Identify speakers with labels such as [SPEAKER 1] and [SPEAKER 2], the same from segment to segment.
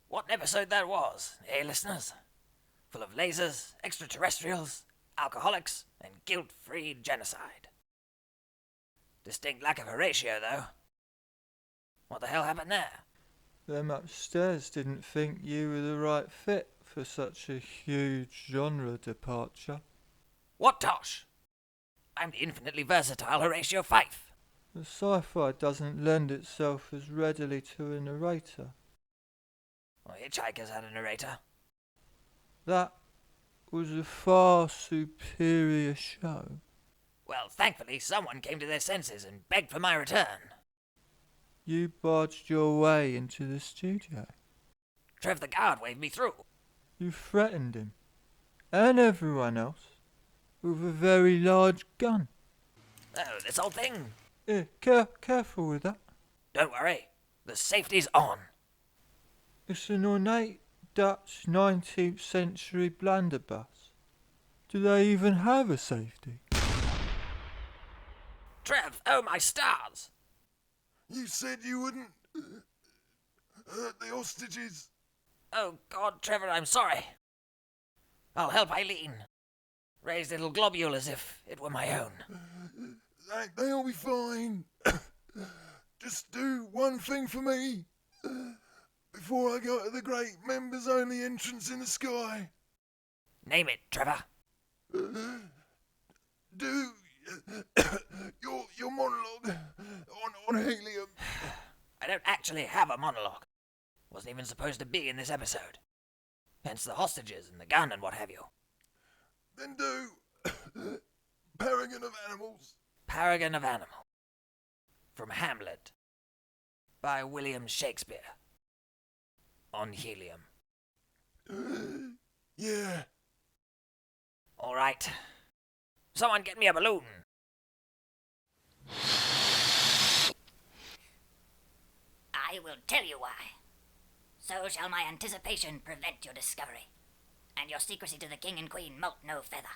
[SPEAKER 1] What an episode that was, eh, listeners? Full of lasers, extraterrestrials, alcoholics, and guilt-free genocide. Distinct lack of Horatio, though. What the hell happened there?
[SPEAKER 2] Them upstairs didn't think you were the right fit for such a huge genre departure.
[SPEAKER 1] What tosh? I'm the infinitely versatile Horatio Fife.
[SPEAKER 2] The sci-fi doesn't lend itself as readily to a narrator.
[SPEAKER 1] Well, Hitchhikers had a narrator.
[SPEAKER 2] That was a far superior show.
[SPEAKER 1] Well, thankfully, someone came to their senses and begged for my return.
[SPEAKER 2] You barged your way into the studio.
[SPEAKER 1] Trev the guard waved me through.
[SPEAKER 2] You threatened him, and everyone else, with a very large gun.
[SPEAKER 1] Oh, this old thing.
[SPEAKER 2] Careful with that.
[SPEAKER 1] Don't worry, the safety's on.
[SPEAKER 2] It's an ornate Dutch 19th century blunderbuss. Do they even have a safety?
[SPEAKER 1] Trev, oh my stars!
[SPEAKER 3] You said you wouldn't hurt the hostages.
[SPEAKER 1] Oh God, Trevor, I'm sorry. I'll help Eileen. Raise little globule as if it were my own.
[SPEAKER 3] They'll be fine. Just do one thing for me. Before I go to the great members-only entrance in the sky.
[SPEAKER 1] Name it, Trevor.
[SPEAKER 3] Do your monologue on helium.
[SPEAKER 1] I don't actually have a monologue. Wasn't even supposed to be in this episode. Hence the hostages and the gun and what have you.
[SPEAKER 3] Then do Paragon of Animals.
[SPEAKER 1] Paragon of Animal. From Hamlet. By William Shakespeare. On helium.
[SPEAKER 3] Yeah.
[SPEAKER 1] All right. Someone get me a balloon.
[SPEAKER 4] I will tell you why. So shall my anticipation prevent your discovery, and your secrecy to the king and queen moult no feather.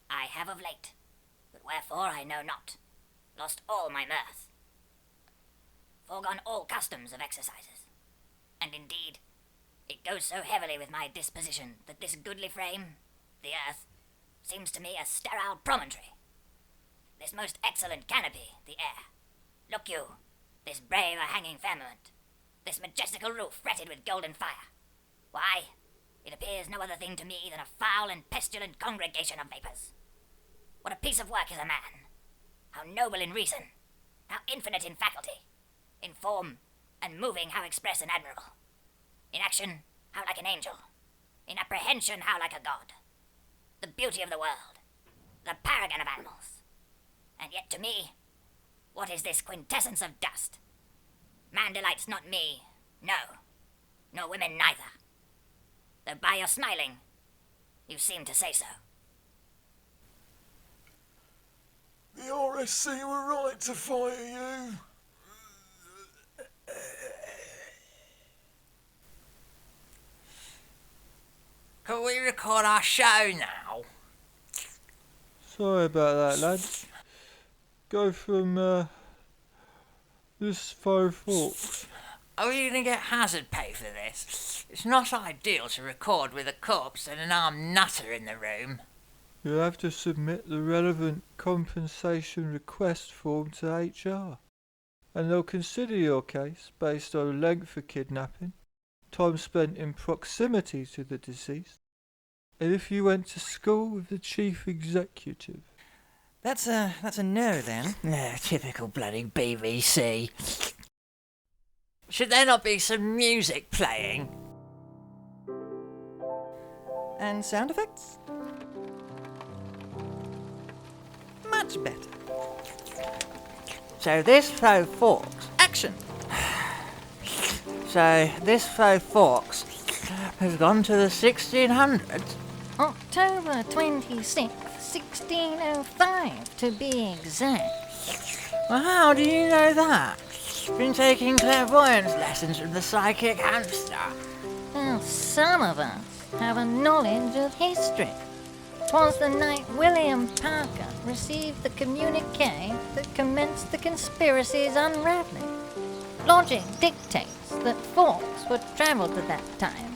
[SPEAKER 4] I have of late, but wherefore I know not, lost all my mirth, foregone all customs of exercises, and indeed, it goes so heavily with my disposition that this goodly frame, the earth, seems to me a sterile promontory. This most excellent canopy, the air. Look you, this brave a hanging firmament, this majestical roof fretted with golden fire. Why, it appears no other thing to me than a foul and pestilent congregation of vapours. What a piece of work is a man! How noble in reason, how infinite in faculty, in form and moving how express and admirable, in action how like an angel, in apprehension how like a god. The beauty of the world, the paragon of animals. And yet to me, what is this quintessence of dust? Man delights not me, no, nor women neither. Though by your smiling, you seem to say so.
[SPEAKER 3] The RSC were right to fire you.
[SPEAKER 1] Can we record our show now?
[SPEAKER 2] Sorry about that, lad. Go from this Faux Forks.
[SPEAKER 1] Are we going to get hazard pay for this? It's not ideal to record with a corpse and an armed nutter in the room.
[SPEAKER 2] You'll have to submit the relevant compensation request form to HR, and they'll consider your case based on length of kidnapping, time spent in proximity to the deceased, and if you went to school with the chief executive.
[SPEAKER 1] That's a no then. Typical bloody BBC. Should there not be some music playing? And sound effects? Much better. So this Faux Forks. Action! So this Faux Forks has gone to the 1600s.
[SPEAKER 5] October 26th, 1605 to be exact.
[SPEAKER 1] Well, how do you know that? Been taking clairvoyance lessons from the psychic hamster.
[SPEAKER 5] Well, some of us have a knowledge of history. 'Twas the night William Parker received the communique that commenced the conspiracy's unraveling. Logic dictates that forks were travelled at that time,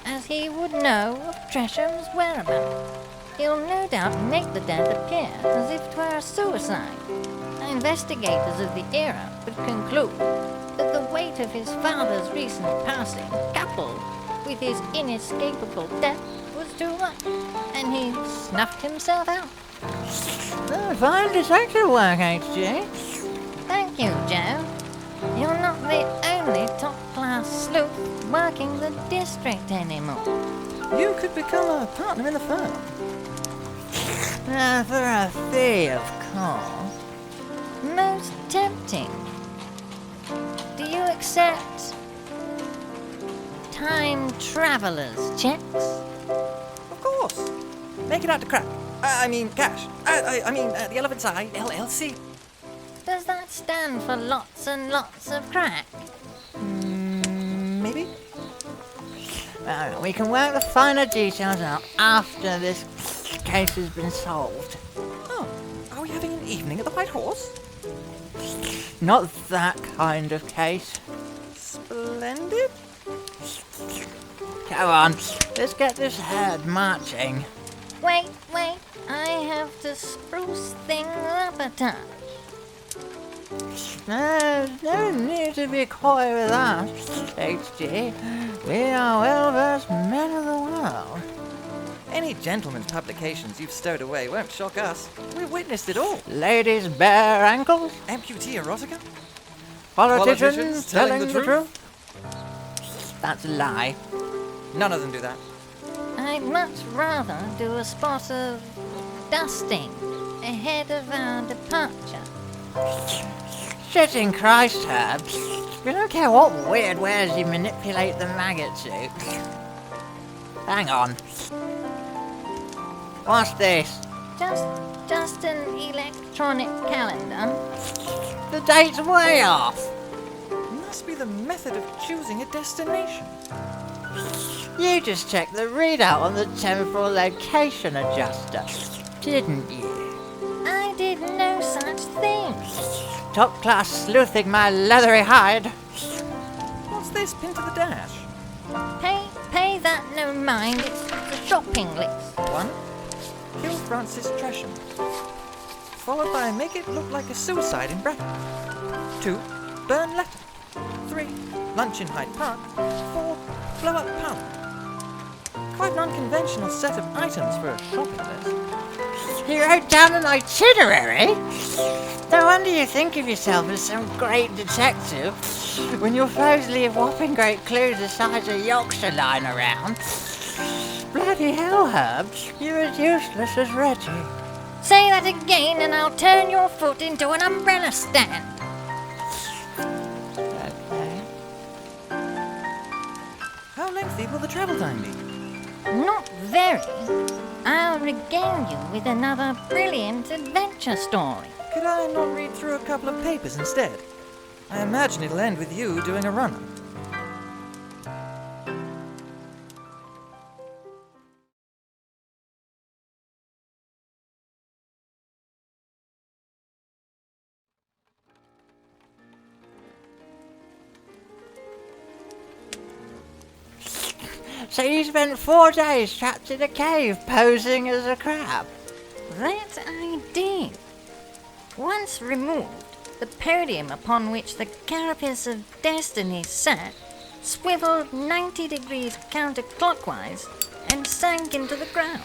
[SPEAKER 5] as he would know of Tresham's whereabouts. He'll no doubt make the death appear as if 'twere a suicide. Investigators of the era would conclude that the weight of his father's recent passing, coupled with his inescapable death, was too much, and he snuffed himself out.
[SPEAKER 6] Fine detective work, H.G.
[SPEAKER 5] Thank you, Joe. You're not the only top-class sleuth working the district anymore.
[SPEAKER 6] You could become a partner in the firm. For a fee, of course.
[SPEAKER 5] Most tempting. Do you accept time travelers' checks?
[SPEAKER 6] Of course. Make it out to crack. Cash. The Elephant's Eye, LLC.
[SPEAKER 5] Does that stand for lots and lots of crack?
[SPEAKER 6] Maybe? We can work the finer details out after this case has been solved. Oh, are we having an evening at the White Horse? Not that kind of case. Splendid. Come on, let's get this herd marching.
[SPEAKER 5] Wait, I have to spruce things up a touch.
[SPEAKER 6] There's no need to be coy with us, H.G. We are well-versed men of the world. Any gentleman's publications you've stowed away won't shock us. We witnessed it all. Ladies' bare ankles,
[SPEAKER 1] Amputee erotica?
[SPEAKER 6] politicians telling the truth. That's a lie. None of them do that.
[SPEAKER 5] I'd much rather do a spot of dusting ahead of our departure.
[SPEAKER 6] Shitting Christ, Herb. We don't care what weird ways you manipulate the maggot suit. Hang on. What's this?
[SPEAKER 5] Just an electronic calendar.
[SPEAKER 6] The date's way off.
[SPEAKER 1] Must be the method of choosing a destination.
[SPEAKER 6] You just checked the readout on the temporal location adjuster, didn't you?
[SPEAKER 5] I did no such thing.
[SPEAKER 6] Top-class sleuthing, my leathery hide.
[SPEAKER 1] What's this pinned to the dash?
[SPEAKER 5] Pay that no mind, it's the shopping list.
[SPEAKER 1] 1. Kill Francis Tresham. Followed by make it look like a suicide in bracket. 2. Burn letter. 3. Lunch in Hyde Park. 4. Blow up pub. Quite an unconventional set of items for a shopping list.
[SPEAKER 6] You wrote down an itinerary? No wonder you think of yourself as some great detective when your foes leave whopping great clues the size of Yorkshire lying around. Bloody hell, Herb, you're as useless as Reggie.
[SPEAKER 5] Say that again and I'll turn your foot into an umbrella stand.
[SPEAKER 6] Okay.
[SPEAKER 1] How lengthy will the travel time be?
[SPEAKER 5] Not very. I'll regale you with another brilliant adventure story.
[SPEAKER 1] Could I not read through a couple of papers instead? I imagine it'll end with you doing a run-up.
[SPEAKER 6] So you spent 4 days trapped in a cave posing as a crab?
[SPEAKER 5] That I did. Once removed, the podium upon which the carapace of destiny sat swiveled 90 degrees counterclockwise and sank into the ground,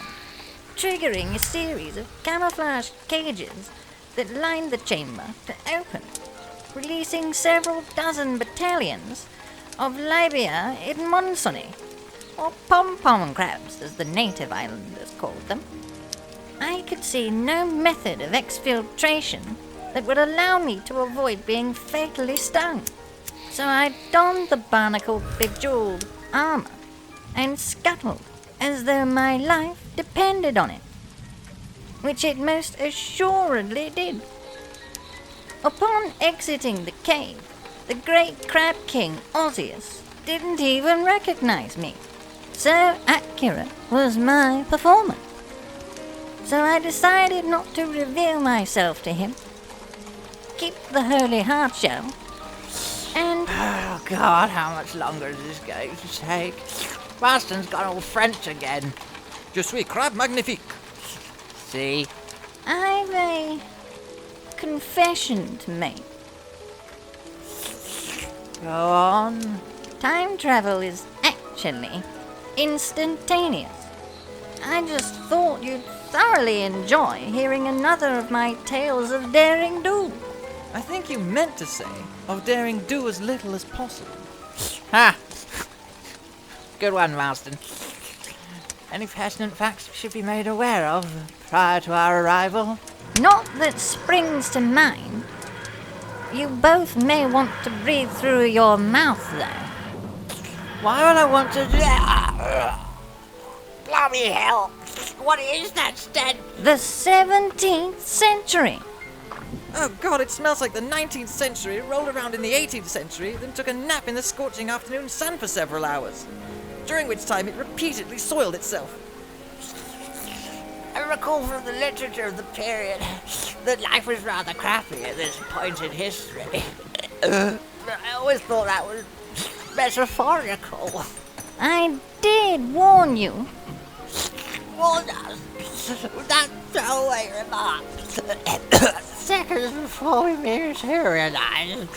[SPEAKER 5] triggering a series of camouflage cages that lined the chamber to open, releasing several dozen battalions of Libia Edmondsoni, or pom-pom crabs as the native islanders called them. I could see no method of exfiltration that would allow me to avoid being fatally stung, so I donned the barnacle-bejeweled armor and scuttled as though my life depended on it, which it most assuredly did. Upon exiting the cave, the great crab king Osseous didn't even recognize me. So accurate was my performance. So I decided not to reveal myself to him, keep the Holy Heart show, and...
[SPEAKER 6] Oh, God, how much longer is this going to take? Marston's gone all French again.
[SPEAKER 7] Je suis crabe magnifique.
[SPEAKER 6] See?
[SPEAKER 5] I've a confession to make.
[SPEAKER 6] Go on.
[SPEAKER 5] Time travel is actually instantaneous. I just thought you'd thoroughly enjoy hearing another of my tales of daring do.
[SPEAKER 7] I think you meant to say, of daring do as little as possible.
[SPEAKER 6] Ha! Good one, Marston. Any pertinent facts we should be made aware of prior to our arrival?
[SPEAKER 5] Not that springs to mind. You both may want to breathe through your mouth, though.
[SPEAKER 6] Why would I want to do... Bloody hell! What is that stench?
[SPEAKER 5] The 17th century.
[SPEAKER 7] Oh God, it smells like the 19th century. It rolled around in the 18th century, then took a nap in the scorching afternoon sun for several hours, during which time it repeatedly soiled itself.
[SPEAKER 6] I recall from the literature of the period that life was rather crappy at this point in history. But I always thought that was metaphorical.
[SPEAKER 5] I did warn you.
[SPEAKER 6] Warned us with that throwaway remark seconds before we materialized.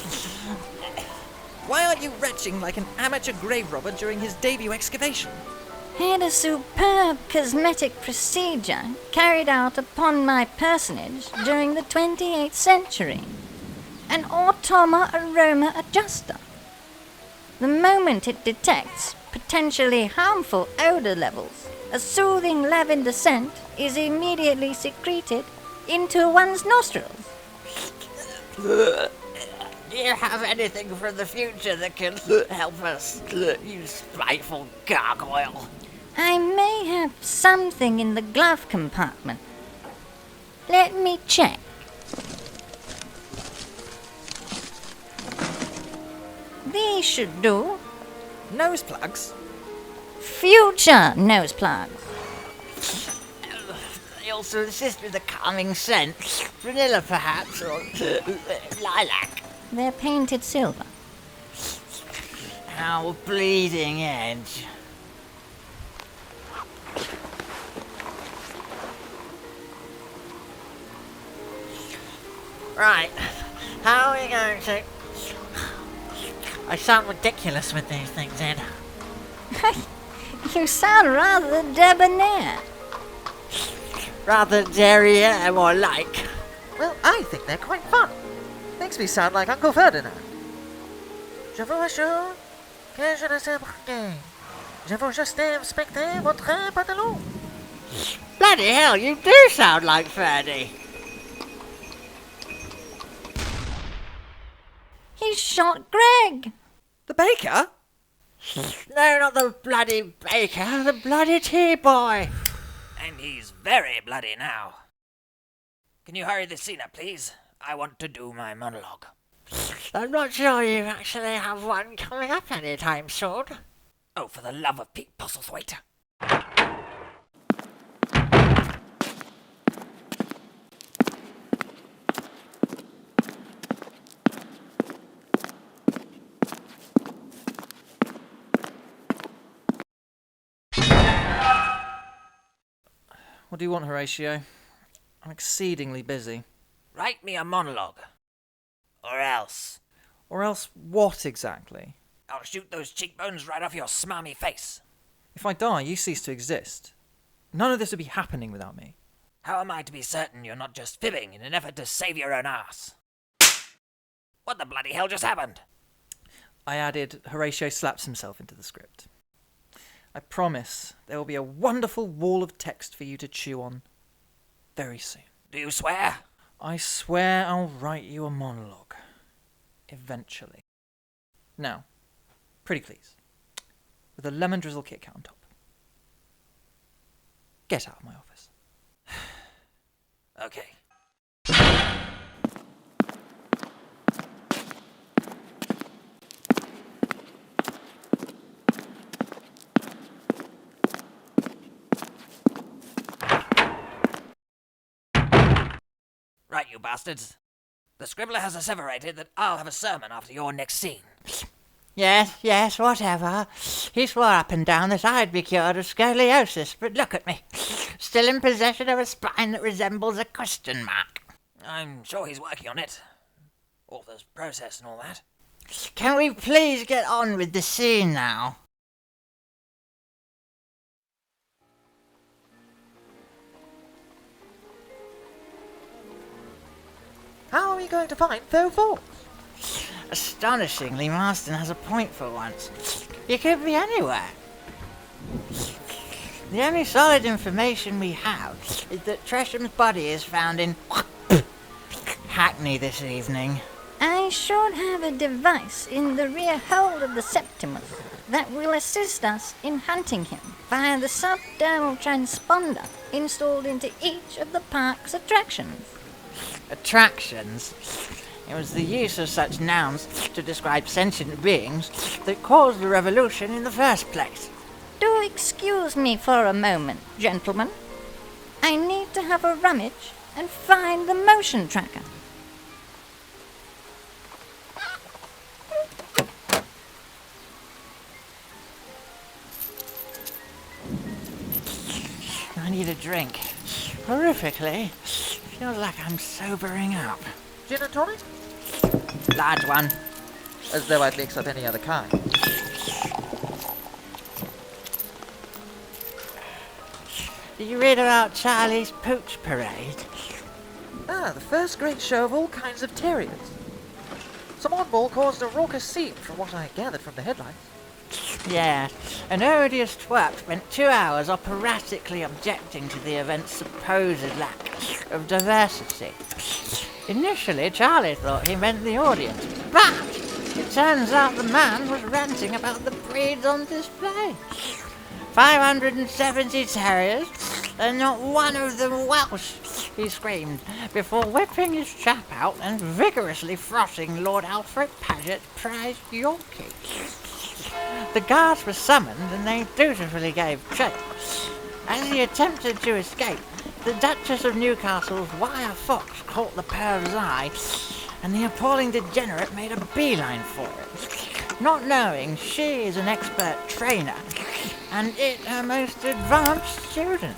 [SPEAKER 7] Why aren't you retching like an amateur grave robber during his debut excavation?
[SPEAKER 5] Had a superb cosmetic procedure carried out upon my personage during the 28th century. An automa aroma adjuster. The moment it detects potentially harmful odor levels, a soothing lavender scent is immediately secreted into one's nostrils.
[SPEAKER 6] Do you have anything for the future that can help us, you spiteful gargoyle?
[SPEAKER 5] I may have something in the glove compartment. Let me check. These should do.
[SPEAKER 7] Nose plugs?
[SPEAKER 5] Future nose plugs.
[SPEAKER 6] They also assist with a calming scent. Vanilla, perhaps, or lilac.
[SPEAKER 5] They're painted silver.
[SPEAKER 6] Our bleeding edge. Right, how are we going to... I sound ridiculous with these things in.
[SPEAKER 5] You sound rather debonair.
[SPEAKER 6] Rather derriere, more like.
[SPEAKER 8] Well, I think they're quite fun. Makes me sound like Uncle Ferdinand. Je vous assure que je ne sais marquer. Je veux juste inspecter votre pantalon.
[SPEAKER 6] Bloody hell, you do sound like Ferdy.
[SPEAKER 5] He shot Greg.
[SPEAKER 7] The baker?
[SPEAKER 6] No, not the bloody baker, the bloody tea boy.
[SPEAKER 1] And he's very bloody now. Can you hurry this scene up, please? I want to do my monologue.
[SPEAKER 6] I'm not sure you actually have one coming up anytime soon.
[SPEAKER 1] Oh, for the love of Pete Postlethwaite.
[SPEAKER 7] What do you want, Horatio? I'm exceedingly busy.
[SPEAKER 1] Write me a monologue. Or else
[SPEAKER 7] Or else what exactly?
[SPEAKER 1] I'll shoot those cheekbones right off your smarmy face.
[SPEAKER 7] If I die, you cease to exist. None of this would be happening without me.
[SPEAKER 1] How am I to be certain you're not just fibbing in an effort to save your own ass? What the bloody hell just happened?
[SPEAKER 7] I added, Horatio slaps himself into the script. I promise there will be a wonderful wall of text for you to chew on very soon.
[SPEAKER 1] Do you swear?
[SPEAKER 7] I swear I'll write you a monologue. Eventually. Now, pretty please. With a lemon drizzle Kit Kat on top. Get out of my office.
[SPEAKER 1] Okay. Right, you bastards. The scribbler has asseverated that I'll have a sermon after your next scene.
[SPEAKER 6] Yes, whatever. He swore up and down that I'd be cured of scoliosis, but look at me. Still in possession of a spine that resembles a question mark.
[SPEAKER 1] I'm sure he's working on it. Author's process and all that.
[SPEAKER 6] Can we please get on with the scene now?
[SPEAKER 8] How are we going to find Theo Falls?
[SPEAKER 6] Astonishingly, Marston has a point for once. He could be anywhere. The only solid information we have is that Tresham's body is found in Hackney this evening.
[SPEAKER 5] I should have a device in the rear hold of the Septimus that will assist us in hunting him via the subdermal transponder installed into each of the park's attractions.
[SPEAKER 6] Attractions? It was the use of such nouns to describe sentient beings that caused the revolution in the first place.
[SPEAKER 5] Do excuse me for a moment, gentlemen. I need to have a rummage and find the motion tracker.
[SPEAKER 6] I need a drink. Horrifically. Feels like I'm sobering up.
[SPEAKER 8] Gin and tonic?
[SPEAKER 6] Large one.
[SPEAKER 8] As though I'd mix up any other kind.
[SPEAKER 6] Did you read about Charlie's Pooch Parade?
[SPEAKER 8] Ah, the first great show of all kinds of terriers. Some oddball caused a raucous scene from what I gathered from the headlines.
[SPEAKER 6] Yeah, an odious twerp spent 2 hours operatically objecting to the event's supposed lack of diversity. Initially, Charlie thought he meant the audience, but it turns out the man was ranting about the breeds on display. 570 terriers, and not one of them Welsh, he screamed, before whipping his chap out and vigorously frothing Lord Alfred Paget's prize Yorkie. The guards were summoned and they dutifully gave chase. As he attempted to escape, the Duchess of Newcastle's wire fox caught the perv's eye, and the appalling degenerate made a beeline for it, not knowing she is an expert trainer, and it her most advanced student.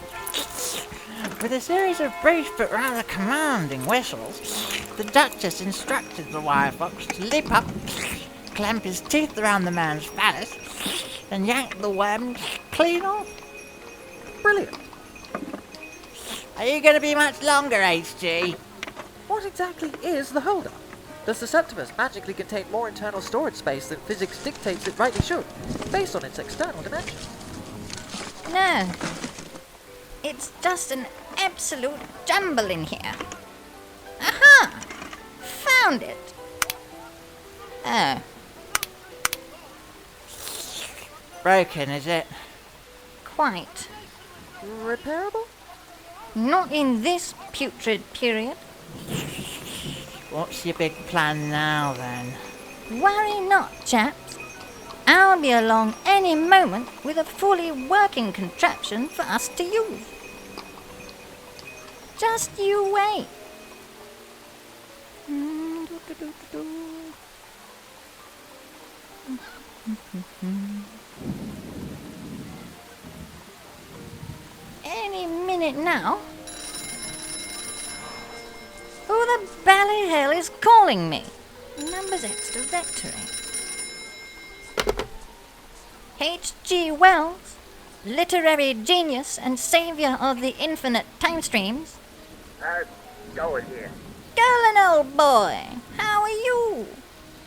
[SPEAKER 6] With a series of brief but rather commanding whistles, the Duchess instructed the wire fox to leap up, clamp his teeth around the man's phallus, and yank the worm clean off.
[SPEAKER 8] Brilliant.
[SPEAKER 6] Are you going to be much longer, HG?
[SPEAKER 8] What exactly is the holdup? Does the Septimus magically contain more internal storage space than physics dictates it rightly should, based on its external dimensions?
[SPEAKER 5] No. It's just an absolute jumble in here. Aha! Found it. Oh.
[SPEAKER 6] Broken, is it?
[SPEAKER 5] Quite.
[SPEAKER 8] Repairable?
[SPEAKER 5] Not in this putrid period.
[SPEAKER 6] What's your big plan now, then?
[SPEAKER 5] Worry not, chaps. I'll be along any moment with a fully working contraption for us to use. Just you wait. Any minute now. Who the bally hell is calling me? Numbers X directory. H.G. Wells, literary genius and saviour of the infinite time streams.
[SPEAKER 1] Going here.
[SPEAKER 5] Dolan, old boy, how are you?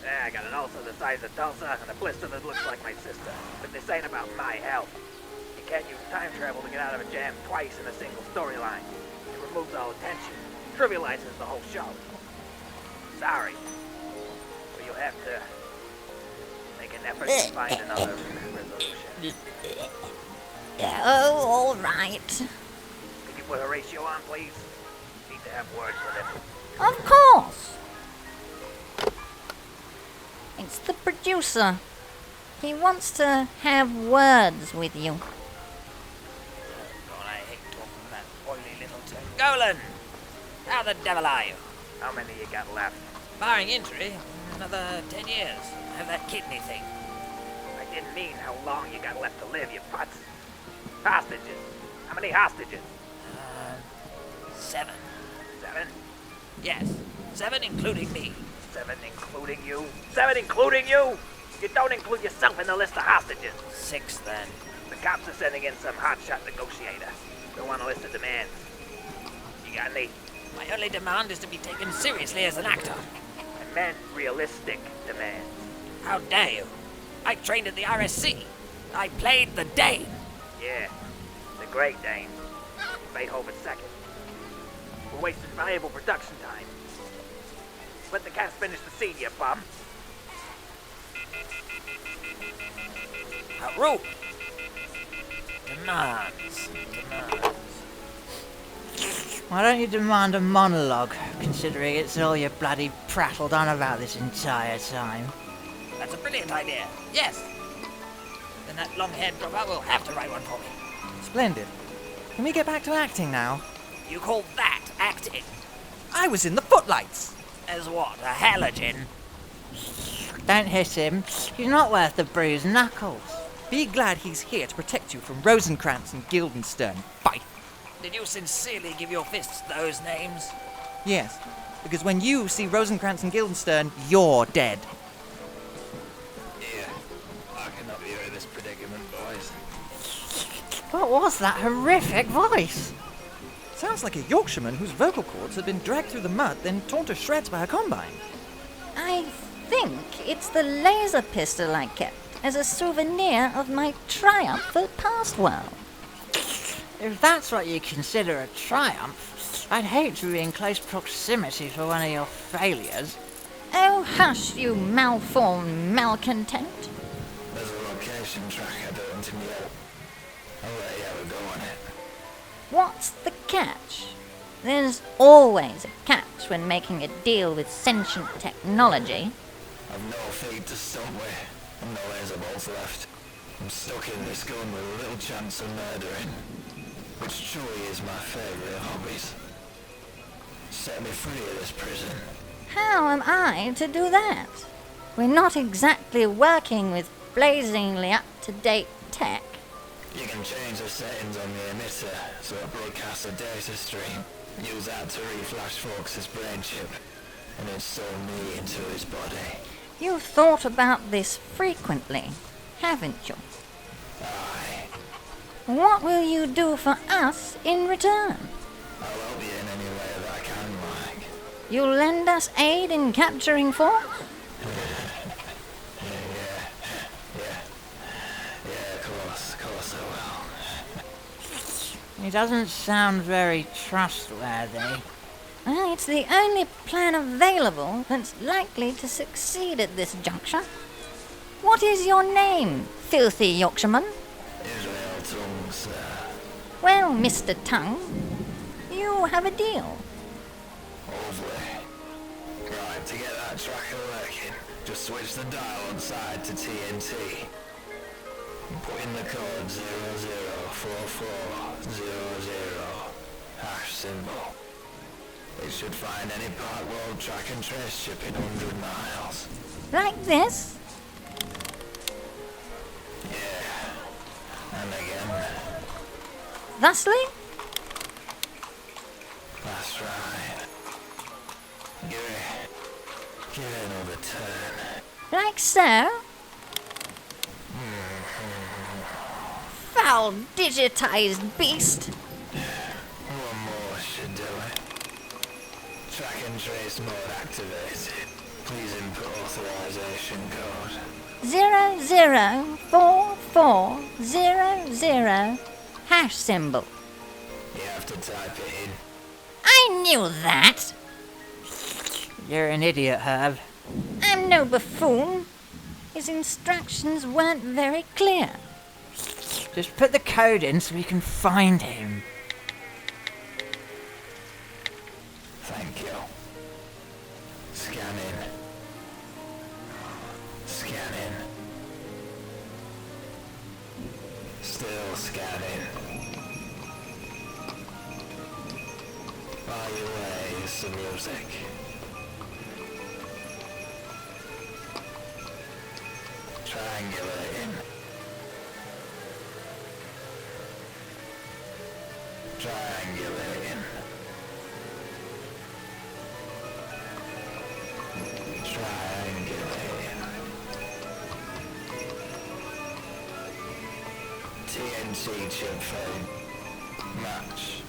[SPEAKER 1] Yeah, I got an ulcer the size of Tulsa and a blister that looks like my sister. But this ain't about my health. You can't use time travel to get out of a jam twice in a single storyline. It removes all attention, trivializes the whole show. Sorry. But you'll have to make an effort to find another resolution.
[SPEAKER 5] Oh, all right.
[SPEAKER 1] Could you put Horatio on, please? Need to have words with him.
[SPEAKER 5] Of course. It's the producer. He wants to have words with you.
[SPEAKER 1] God, I hate talking to that oily little turd. Golan! How the devil are you? How many you got left? Barring injury, another 10 years. I have that kidney thing. didn't mean how long you got left to live, you putz. Hostages. How many hostages?
[SPEAKER 7] 7.
[SPEAKER 1] 7?
[SPEAKER 7] Yes, 7 including me.
[SPEAKER 1] 7 including you? 7 including you? You don't include yourself in the list of hostages.
[SPEAKER 7] 6 then.
[SPEAKER 1] The cops are sending in some hotshot negotiator. They want a list of demands. You got any?
[SPEAKER 7] My only demand is to be taken seriously as an actor.
[SPEAKER 1] I meant realistic demands.
[SPEAKER 7] How dare you? I trained at the RSC. I played the Dane.
[SPEAKER 1] Yeah, the Great Dane. Beethoven's second. We're wasting valuable production time. Let the cats finish the scene, you bum.
[SPEAKER 7] How rude. Demands.
[SPEAKER 6] Why don't you demand a monologue, considering it's all you bloody prattled on about this entire time?
[SPEAKER 7] That's a brilliant idea. Yes. Then that long-haired dropper will have to write one for me.
[SPEAKER 6] Splendid. Can we get back to acting now?
[SPEAKER 7] You call that acting?
[SPEAKER 6] I was in the footlights!
[SPEAKER 7] As what, a halogen?
[SPEAKER 6] Don't hit him. He's not worth the bruised knuckles. Be glad he's here to protect you from Rosencrantz and Guildenstern. Fight!
[SPEAKER 7] Did you sincerely give your fists those names?
[SPEAKER 6] Yes, because when you see Rosencrantz and Guildenstern, you're dead.
[SPEAKER 3] Yeah, I can help you out of this predicament, boys.
[SPEAKER 6] What was that horrific voice?
[SPEAKER 7] Sounds like a Yorkshireman whose vocal cords had been dragged through the mud, then torn to shreds by a combine.
[SPEAKER 5] I think it's the laser pistol I kept as a souvenir of my triumph at Past World.
[SPEAKER 6] If that's what you consider a triumph, I'd hate to be in close proximity for one of your failures.
[SPEAKER 5] Oh, hush, you malformed malcontent.
[SPEAKER 3] There's a location tracker down to Neil. I'll let you have a go on it.
[SPEAKER 5] What's the catch? There's always a catch when making a deal with sentient technology.
[SPEAKER 3] I've no feet to stump with, and no laser bolts left. I'm stuck in this gun with a little chance of murdering, which truly is my favourite of hobbies. Set me free of this prison.
[SPEAKER 5] How am I to do that? We're not exactly working with blazingly up-to-date tech.
[SPEAKER 3] You can change the settings on the emitter so it broadcasts a data stream. Use that to reflash Fox's brain chip and install me into his body.
[SPEAKER 5] You've thought about this frequently, haven't you?
[SPEAKER 3] Aye.
[SPEAKER 5] What will you do for us in return?
[SPEAKER 3] I'll help you in any way that I can, like.
[SPEAKER 5] You'll lend us aid in capturing Fox?
[SPEAKER 3] Yeah, of course I will.
[SPEAKER 6] He doesn't sound very trustworthy.
[SPEAKER 5] Well, it's the only plan available that's likely to succeed at this juncture. What is your name, filthy Yorkshireman?
[SPEAKER 3] Israel Tongue, sir.
[SPEAKER 5] Well, Mr. Tongue, you have a deal.
[SPEAKER 3] Lovely. Right, to get that tracker working, just switch the dial on side to TNT. Put in the code 004400 hash symbol. It should find any Park World track and trace ship in 100 miles.
[SPEAKER 5] Like this?
[SPEAKER 3] Yeah. And again.
[SPEAKER 5] Thusly?
[SPEAKER 3] That's right. Give it another turn.
[SPEAKER 5] Like so? Foul digitized beast!
[SPEAKER 3] One more should do it. Track and trace mode activated. Please input authorization code.
[SPEAKER 5] 004400 hash symbol.
[SPEAKER 3] You have to type it in.
[SPEAKER 5] I knew that!
[SPEAKER 6] You're an idiot, Herb.
[SPEAKER 5] I'm no buffoon. His instructions weren't very clear.
[SPEAKER 6] Just put the code in so we can find him.
[SPEAKER 3] Thank you. Scanning. Scanning. Still scanning. By your way is the music. Triangulating. Triangulating. Triangulating. TNT chip phone. Match.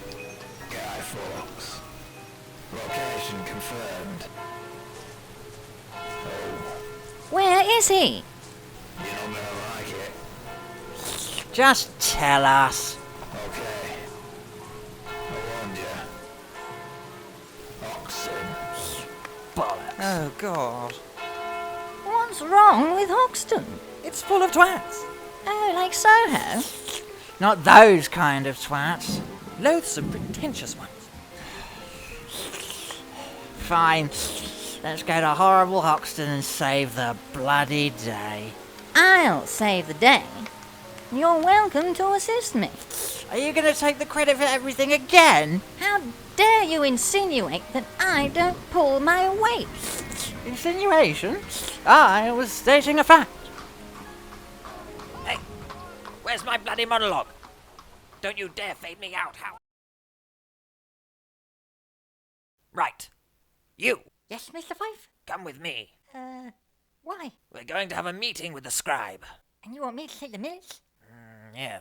[SPEAKER 3] Guy Fawkes. Location confirmed. Oh,
[SPEAKER 5] Where is he?
[SPEAKER 3] you don't gonna like it.
[SPEAKER 6] Just tell us.
[SPEAKER 3] Okay. I warned you. Oxen.
[SPEAKER 6] Bollocks.
[SPEAKER 7] Oh, God.
[SPEAKER 5] What's wrong with Hoxton?
[SPEAKER 7] It's full of twats.
[SPEAKER 5] Oh, like Soho?
[SPEAKER 6] Not those kind of twats.
[SPEAKER 7] Loathsome, pretentious ones.
[SPEAKER 6] Fine. Let's go to horrible Hoxton and save the bloody day.
[SPEAKER 5] I'll save the day. You're welcome to assist me.
[SPEAKER 6] Are you going to take the credit for everything again?
[SPEAKER 5] How dare you insinuate that I don't pull my weight?
[SPEAKER 6] Insinuation? I was stating a fact.
[SPEAKER 1] Hey, where's my bloody monologue? Don't you dare fade me out, Howard. Right. You,
[SPEAKER 5] Yes, Mr. Fife?
[SPEAKER 1] come with me.
[SPEAKER 5] Why?
[SPEAKER 1] We're going to have a meeting with the scribe.
[SPEAKER 5] And you want me to take the minutes?
[SPEAKER 1] Yeah.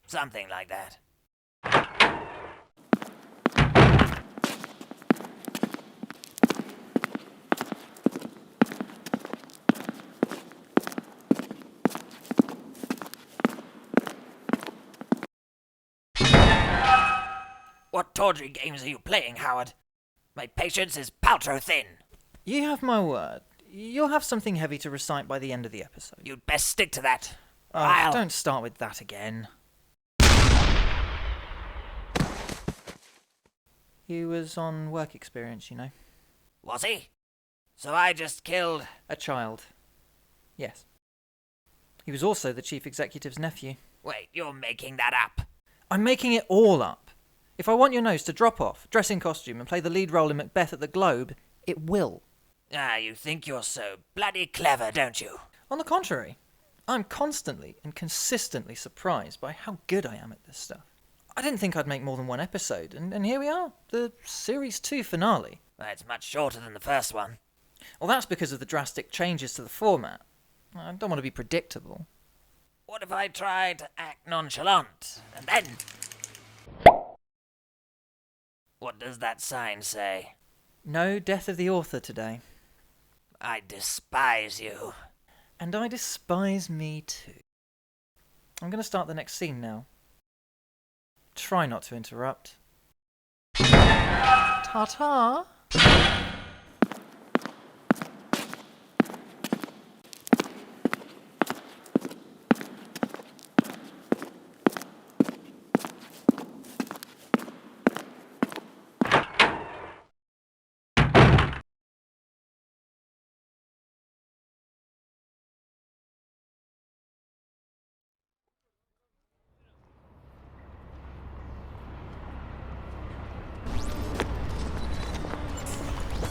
[SPEAKER 1] Something like that. What tawdry games are you playing, Howard? My patience is paltrow thin.
[SPEAKER 7] You have my word. You'll have something heavy to recite by the end of the episode.
[SPEAKER 1] You'd best stick to that.
[SPEAKER 7] Oh, don't start with that again. He was on work experience, you know.
[SPEAKER 1] Was he? So I just killed...
[SPEAKER 7] A child. Yes. He was also the chief executive's nephew.
[SPEAKER 1] Wait, you're making that up.
[SPEAKER 7] I'm making it all up. If I want your nose to drop off, dress in costume, and play the lead role in Macbeth at the Globe, it will.
[SPEAKER 1] Ah, you think you're so bloody clever, don't you?
[SPEAKER 7] On the contrary, I'm constantly and consistently surprised by how good I am at this stuff. I didn't think I'd make more than one episode, and here we are, the Series 2 finale.
[SPEAKER 1] Well, it's much shorter than the first one.
[SPEAKER 7] Well, that's because of the drastic changes to the format. I don't want to be predictable.
[SPEAKER 1] What if I tried to act nonchalant, and then... What does that sign say?
[SPEAKER 7] No death of the author today.
[SPEAKER 1] I despise you.
[SPEAKER 7] And I despise me too. I'm going to start the next scene now. Try not to interrupt. Ta-ta!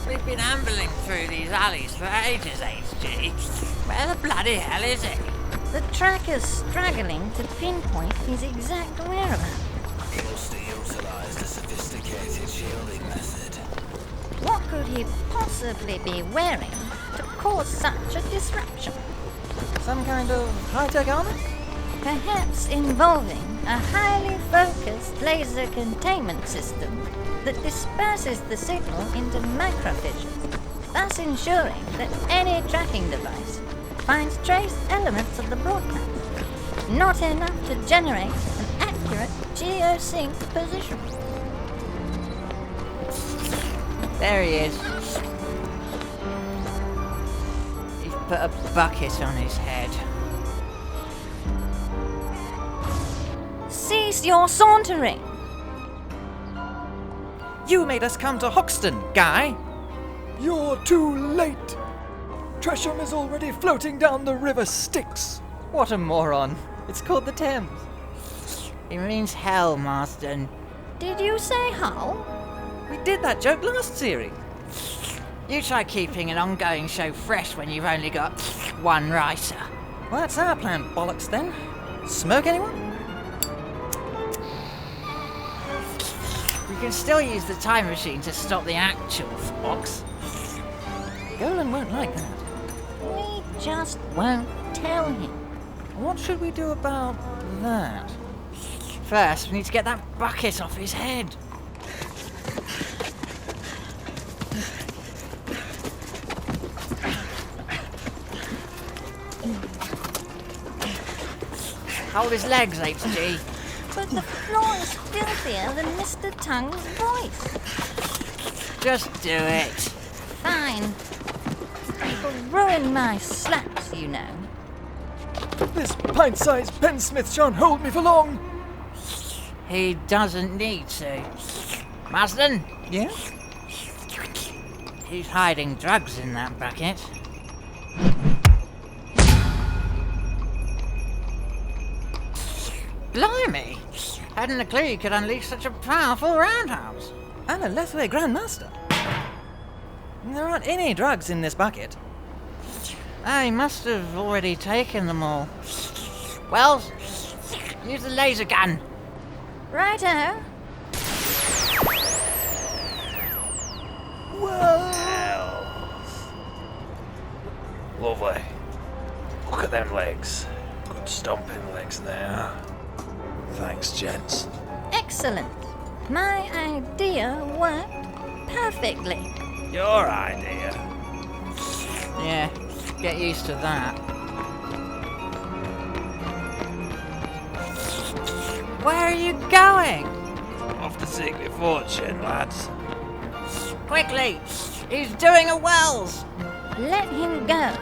[SPEAKER 6] We've been ambling through these alleys for ages, HG. Where the bloody hell is it?
[SPEAKER 5] The tracker's struggling to pinpoint his exact whereabouts.
[SPEAKER 3] He must have utilized a sophisticated shielding method.
[SPEAKER 5] What could he possibly be wearing to cause such a disruption?
[SPEAKER 7] Some kind of high-tech armor?
[SPEAKER 5] Perhaps involving a highly focused laser containment system that disperses the signal into macrophages, thus ensuring that any tracking device finds trace elements of the broadcast, not enough to generate an accurate geosync position.
[SPEAKER 6] There he is. He's put a bucket on his head.
[SPEAKER 5] Cease your sauntering!
[SPEAKER 7] You made us come to Hoxton, Guy!
[SPEAKER 2] You're too late! Tresham is already floating down the river Styx.
[SPEAKER 7] What a moron. It's called the Thames.
[SPEAKER 6] It means hell, Marston.
[SPEAKER 5] Did you say Hull?
[SPEAKER 7] We did that joke last series.
[SPEAKER 6] You try keeping an ongoing show fresh when you've only got one writer.
[SPEAKER 7] Well, that's our plan, bollocks, then. Smoke, anyone?
[SPEAKER 6] We can still use the time machine to stop the actual fox.
[SPEAKER 7] Golan won't like that.
[SPEAKER 5] We just won't tell him.
[SPEAKER 7] What should we do about that?
[SPEAKER 6] First, we need to get that bucket off his head. Hold his legs, HG.
[SPEAKER 5] But the floor is filthier than Mr. Tongue's voice.
[SPEAKER 6] Just do it.
[SPEAKER 5] Fine. It'll ruin my slaps, you know.
[SPEAKER 7] This pint-sized pensmith shan't hold me for long.
[SPEAKER 6] He doesn't need to. Marston?
[SPEAKER 7] Yeah?
[SPEAKER 6] He's hiding drugs in that bucket. Blimey! Hadn't a clue you could unleash such a powerful roundhouse.
[SPEAKER 7] And a Lethway Grandmaster. There aren't any drugs in this bucket.
[SPEAKER 6] Oh, he must have already taken them all. Wells, use the laser gun.
[SPEAKER 5] Righto.
[SPEAKER 3] Lovely. Look at them legs. Good stomping legs there. Thanks, gents.
[SPEAKER 5] Excellent. My idea worked perfectly.
[SPEAKER 3] Your idea?
[SPEAKER 6] Yeah, get used to that. Where are you going?
[SPEAKER 3] Off to seek your fortune, lads.
[SPEAKER 6] Quickly! He's doing a Wells!
[SPEAKER 5] Let him go.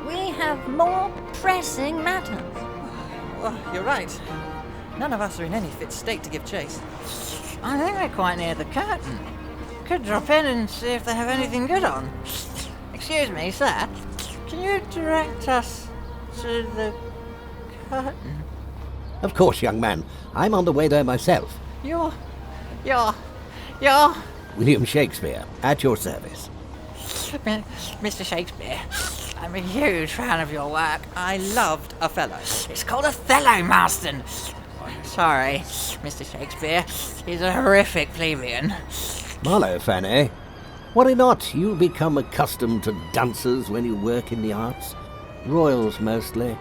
[SPEAKER 5] We have more pressing matters.
[SPEAKER 7] Oh, you're right. None of us are in any fit state to give chase.
[SPEAKER 6] I think they're quite near the curtain. Could drop in and see if they have anything good on. Excuse me, sir. Can you direct us to the curtain?
[SPEAKER 9] Of course, young man. I'm on the way there myself.
[SPEAKER 6] You're...
[SPEAKER 9] William Shakespeare, at your service.
[SPEAKER 6] Mr. Shakespeare, I'm a huge fan of your work.
[SPEAKER 7] I loved Othello.
[SPEAKER 6] It's called Othello, Marston. Sorry, Mr. Shakespeare. He's a horrific plebeian.
[SPEAKER 9] Marlowe fan, eh? Worry not, you become accustomed to dancers when you work in the arts. Royals mostly.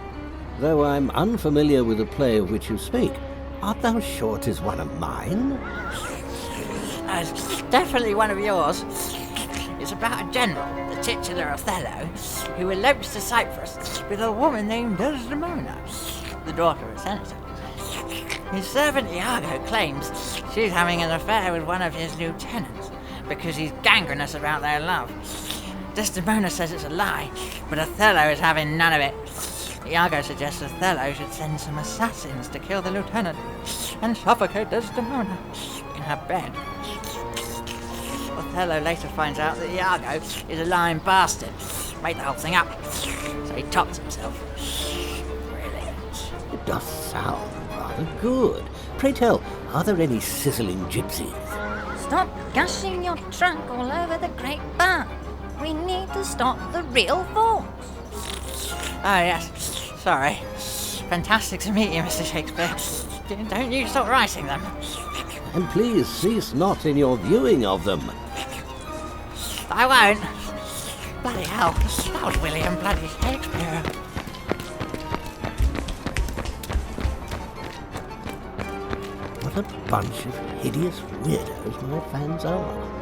[SPEAKER 9] Though I'm unfamiliar with the play of which you speak. Art thou sure 'tis one of mine?
[SPEAKER 6] It's definitely one of yours. It's about a general, the titular Othello, who elopes to Cyprus with a woman named Desdemona, the daughter of a senator. His servant Iago claims she's having an affair with one of his lieutenants because he's gangrenous about their love. Desdemona says it's a lie, but Othello is having none of it. Iago suggests Othello should send some assassins to kill the lieutenant and suffocate Desdemona in her bed. Othello later finds out that Iago is a lying bastard, made the whole thing up, so he tops himself. Brilliant.
[SPEAKER 9] It does sound rather good. Pray tell, are there any sizzling gypsies?
[SPEAKER 5] Stop gushing your trunk all over the great bar. We need to stop the real force.
[SPEAKER 6] Oh, yes. Sorry. Fantastic to meet you, Mr. Shakespeare. Don't you stop writing them.
[SPEAKER 9] And please cease not in your viewing of them.
[SPEAKER 6] I won't. Bloody hell. That was William bloody Shakespeare.
[SPEAKER 9] What a bunch of hideous weirdos my fans are.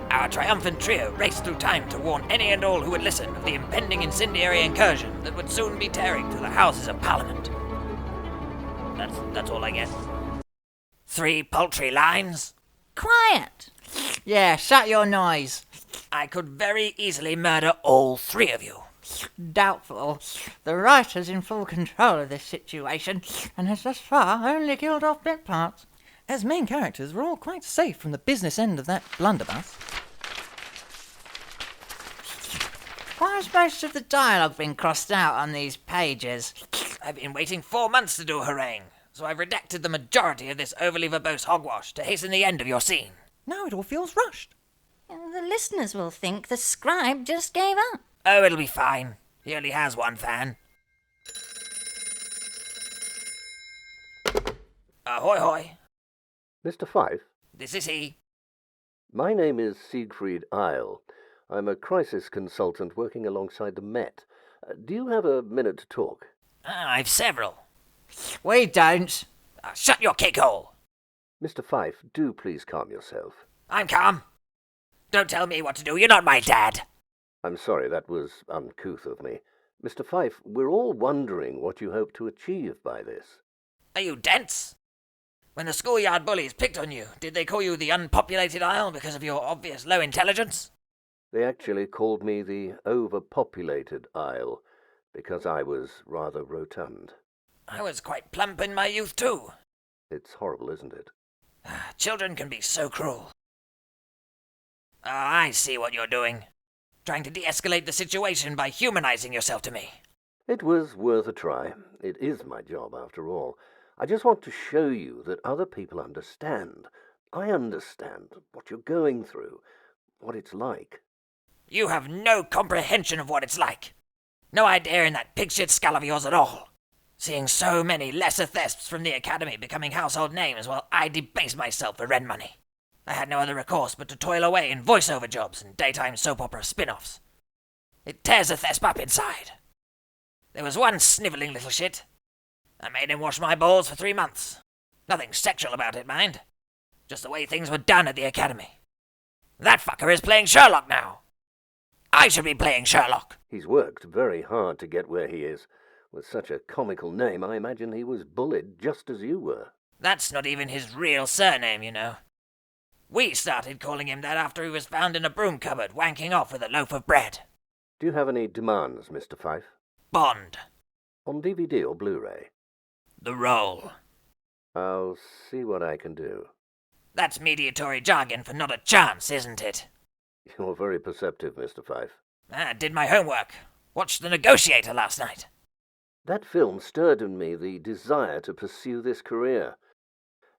[SPEAKER 1] Our triumphant trio raced through time to warn any and all who would listen of the impending incendiary incursion that would soon be tearing through the Houses of Parliament. That's all I get. 3 paltry lines?
[SPEAKER 5] Quiet.
[SPEAKER 6] Yeah, shut your noise.
[SPEAKER 1] I could very easily murder all 3 of you.
[SPEAKER 6] Doubtful. The writer's in full control of this situation and has thus far only killed off bit parts.
[SPEAKER 7] As main characters, we're all quite safe from the business end of that blunderbuss.
[SPEAKER 6] Why has most of the dialogue been crossed out on these pages?
[SPEAKER 1] I've been waiting 4 months to do a harangue, so I've redacted the majority of this overly verbose hogwash to hasten the end of your scene.
[SPEAKER 7] Now it all feels rushed.
[SPEAKER 5] The listeners will think the scribe just gave up.
[SPEAKER 1] Oh, it'll be fine. He only has one fan. Ahoy hoy.
[SPEAKER 9] Mr. Fife,
[SPEAKER 1] This is he.
[SPEAKER 9] my name is Siegfried Isle. I'm a crisis consultant working alongside the Met. Do you have a minute to talk?
[SPEAKER 1] I've several.
[SPEAKER 6] We don't.
[SPEAKER 1] Shut your cake hole.
[SPEAKER 9] Mr. Fife, do please calm yourself.
[SPEAKER 1] I'm calm. Don't tell me what to do. You're not my dad.
[SPEAKER 9] I'm sorry, that was uncouth of me. Mr. Fife, we're all wondering what you hope to achieve by this.
[SPEAKER 1] Are you dense? When the schoolyard bullies picked on you, did they call you the unpopulated isle because of your obvious low intelligence?
[SPEAKER 9] They actually called me the overpopulated Isle, because I was rather rotund.
[SPEAKER 1] I was quite plump in my youth too.
[SPEAKER 9] It's horrible, isn't it?
[SPEAKER 1] Children can be so cruel. I see what you're doing. Trying to de-escalate the situation by humanizing yourself to me.
[SPEAKER 9] It was worth a try. It is my job, after all. I just want to show you that other people understand. I understand what you're going through, what it's like.
[SPEAKER 1] You have no comprehension of what it's like. No idea in that pig-shit skull of yours at all. Seeing so many lesser thefts from the Academy becoming household names while I debased myself for rent money. I had no other recourse but to toil away in voiceover jobs and daytime soap opera spin-offs. It tears a thesp up inside. There was one snivelling little shit. I made him wash my balls for 3 months. Nothing sexual about it, mind. Just the way things were done at the Academy. That fucker is playing Sherlock now. I should be playing Sherlock.
[SPEAKER 9] He's worked very hard to get where he is. With such a comical name, I imagine he was bullied just as you were.
[SPEAKER 1] That's not even his real surname, you know. We started calling him that after he was found in a broom cupboard wanking off with a loaf of bread.
[SPEAKER 9] Do you have any demands, Mr. Fife?
[SPEAKER 1] Bond.
[SPEAKER 9] On DVD or Blu-ray?
[SPEAKER 1] The role.
[SPEAKER 9] I'll see what I can do.
[SPEAKER 1] That's mediatory jargon for not a chance, isn't it?
[SPEAKER 9] You're very perceptive, Mr. Fife.
[SPEAKER 1] I did my homework. Watched The Negotiator last night.
[SPEAKER 9] That film stirred in me the desire to pursue this career.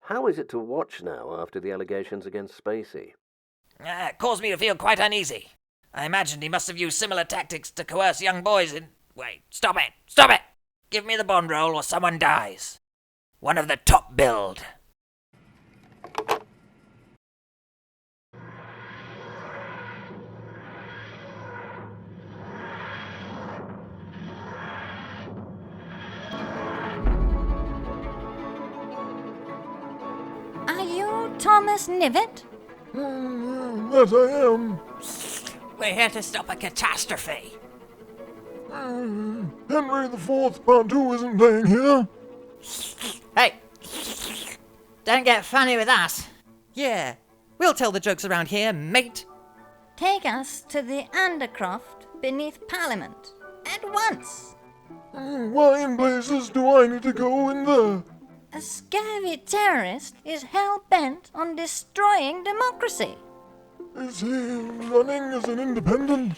[SPEAKER 9] How is it to watch now after the allegations against Spacey?
[SPEAKER 1] It caused me to feel quite uneasy. I imagined he must have used similar tactics to coerce young boys in... Wait, stop it! Stop it! Give me the Bond role or someone dies. One of the top build.
[SPEAKER 5] Are you Thomas Nivet?
[SPEAKER 2] That I am.
[SPEAKER 1] We're here to stop a catastrophe.
[SPEAKER 2] Henry IV Part 2 isn't playing here.
[SPEAKER 6] Hey, don't get funny with us.
[SPEAKER 7] Yeah, we'll tell the jokes around here, mate.
[SPEAKER 5] Take us to the Undercroft beneath Parliament. At once!
[SPEAKER 2] Why in blazes do I need to go in there?
[SPEAKER 5] A scurvy terrorist is hell-bent on destroying democracy.
[SPEAKER 2] Is he running as an independent?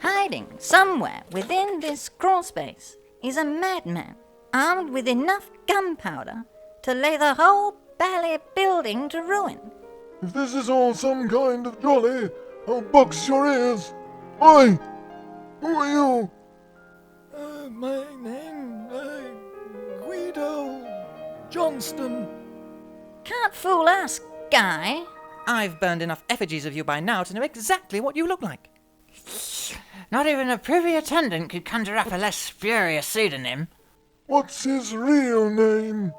[SPEAKER 5] Hiding somewhere within this crawlspace is a madman armed with enough gunpowder to lay the whole bally building to ruin.
[SPEAKER 2] If this is all some kind of jolly, I'll box your ears. Oi! Who are you? My name, Guido Johnston.
[SPEAKER 5] Can't fool us, Guy.
[SPEAKER 7] I've burned enough effigies of you by now to know exactly what you look like.
[SPEAKER 6] Not even a privy attendant could conjure up a less spurious pseudonym.
[SPEAKER 2] What's his real name?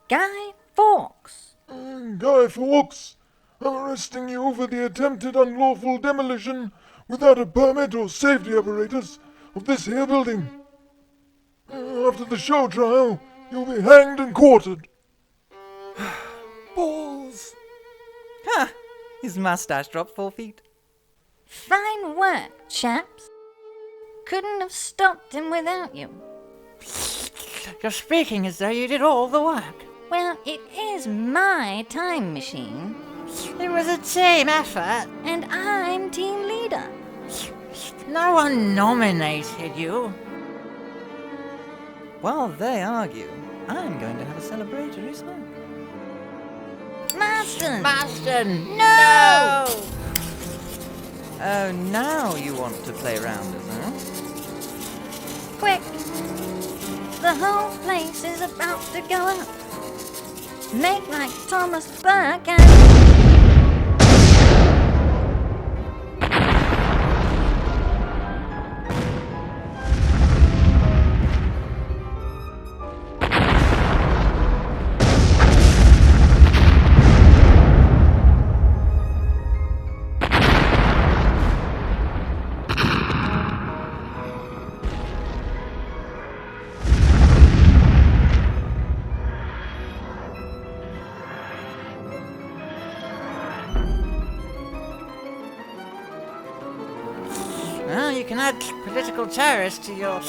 [SPEAKER 5] Guy Fawkes.
[SPEAKER 2] Guy Fawkes. I'm arresting you for the attempted unlawful demolition without a permit or safety apparatus of this here building. After the show trial, you'll be hanged and quartered. Balls.
[SPEAKER 7] Ha! His mustache dropped 4 feet.
[SPEAKER 5] Fine work, chaps. Couldn't have stopped him without you.
[SPEAKER 6] You're speaking as though you did all the work.
[SPEAKER 5] Well, it is my time machine,
[SPEAKER 6] It was a team effort.
[SPEAKER 5] and I'm team leader.
[SPEAKER 6] No one nominated you.
[SPEAKER 7] While they argue, I'm going to have a celebratory smoke.
[SPEAKER 5] Marston!
[SPEAKER 6] Marston!
[SPEAKER 5] No!
[SPEAKER 7] Oh, now you want to play rounders, huh?
[SPEAKER 5] Quick! The whole place is about to go up. Make like Thomas Burke and...
[SPEAKER 6] Well, you can add political terrorists to your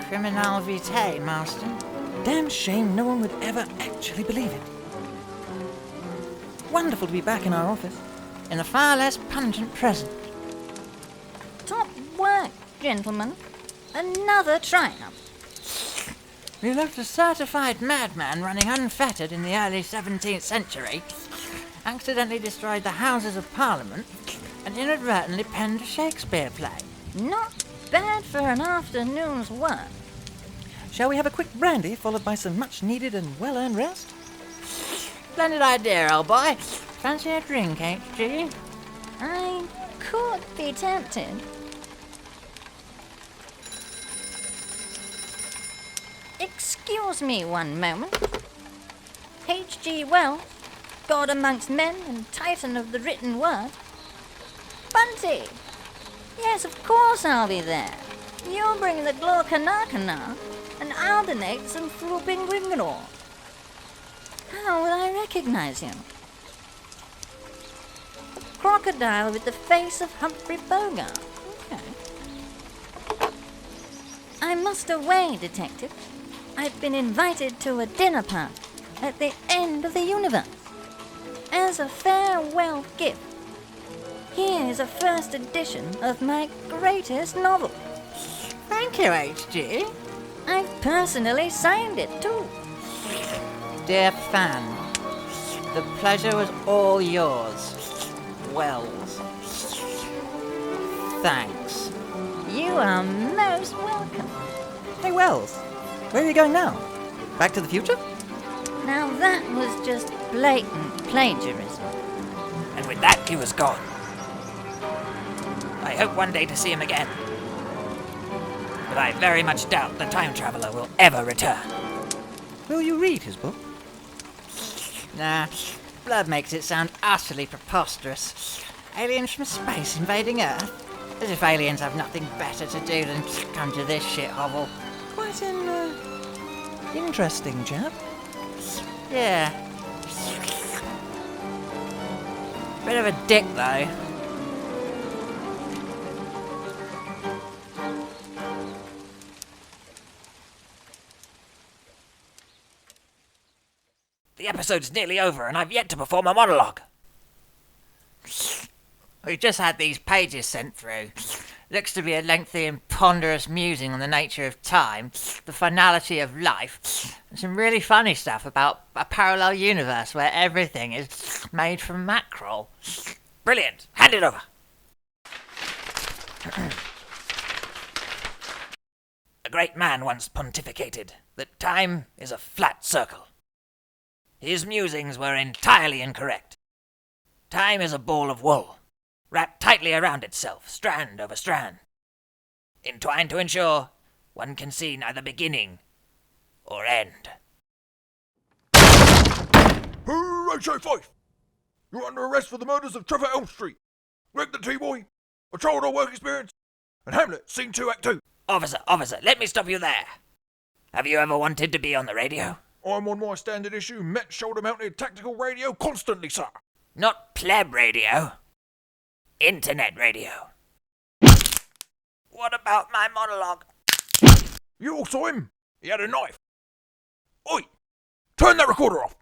[SPEAKER 6] criminal vitae, Marston.
[SPEAKER 7] Damn shame no one would ever actually believe it. Wonderful to be back in our office.
[SPEAKER 6] In a far less pungent present.
[SPEAKER 5] Top work, gentlemen. Another triumph.
[SPEAKER 6] We left a certified madman running unfettered in the early 17th century, accidentally destroyed the Houses of Parliament, and inadvertently penned a Shakespeare play.
[SPEAKER 5] Not bad for an afternoon's work.
[SPEAKER 7] Shall we have a quick brandy followed by some much-needed and well-earned rest?
[SPEAKER 6] Splendid idea, old boy. Fancy a drink, HG?
[SPEAKER 5] I could be tempted. Excuse me one moment. H.G. Wells, God amongst men and titan of the written word. Bunty! Yes, of course I'll be there. You'll bring the glorkanakana, and I'll donate some flooping Gringador. How will I recognize him? A crocodile with the face of Humphrey Bogart. Okay. I must away, detective. I've been invited to a dinner party at the end of the universe. As a farewell gift, here is a first edition of my greatest novel.
[SPEAKER 6] Thank you, HG.
[SPEAKER 5] I've personally signed it, too.
[SPEAKER 6] Dear fan, the pleasure was all yours. Wells. Thanks.
[SPEAKER 5] You are most welcome.
[SPEAKER 7] Hey, Wells, where are you going now? Back to the future?
[SPEAKER 5] Now that was just blatant plagiarism.
[SPEAKER 1] And with that, he was gone. I hope one day to see him again. But I very much doubt the time traveler will ever return.
[SPEAKER 7] Will you read his book?
[SPEAKER 6] Nah, blood makes it sound utterly preposterous. Aliens from space invading Earth? As if aliens have nothing better to do than come to this shithole.
[SPEAKER 7] Quite an, interesting chap.
[SPEAKER 6] Yeah. Bit of a dick, though.
[SPEAKER 1] The episode's nearly over and I've yet to perform a monologue.
[SPEAKER 6] We've just had these pages sent through. Looks to be a lengthy and ponderous musing on the nature of time, the finality of life, and some really funny stuff about a parallel universe where everything is made from mackerel.
[SPEAKER 1] Brilliant. Hand it over. A great man once pontificated that time is a flat circle. His musings were entirely incorrect. Time is a ball of wool, wrapped tightly around itself, strand over strand, entwined to ensure one can see neither beginning or end.
[SPEAKER 10] Ratio 5! You're under arrest for the murders of Trevor Elm Street, Greg the T-Boy, A Childhood Work Experience, and Hamlet, Scene 2, Act 2.
[SPEAKER 1] Officer, let me stop you there. Have you ever wanted to be on the radio?
[SPEAKER 10] I'm on my standard issue Met shoulder-mounted tactical radio constantly, sir.
[SPEAKER 1] Not pleb radio. Internet radio. What about my monologue?
[SPEAKER 10] You all saw him. He had a knife. Oi! Turn that recorder off!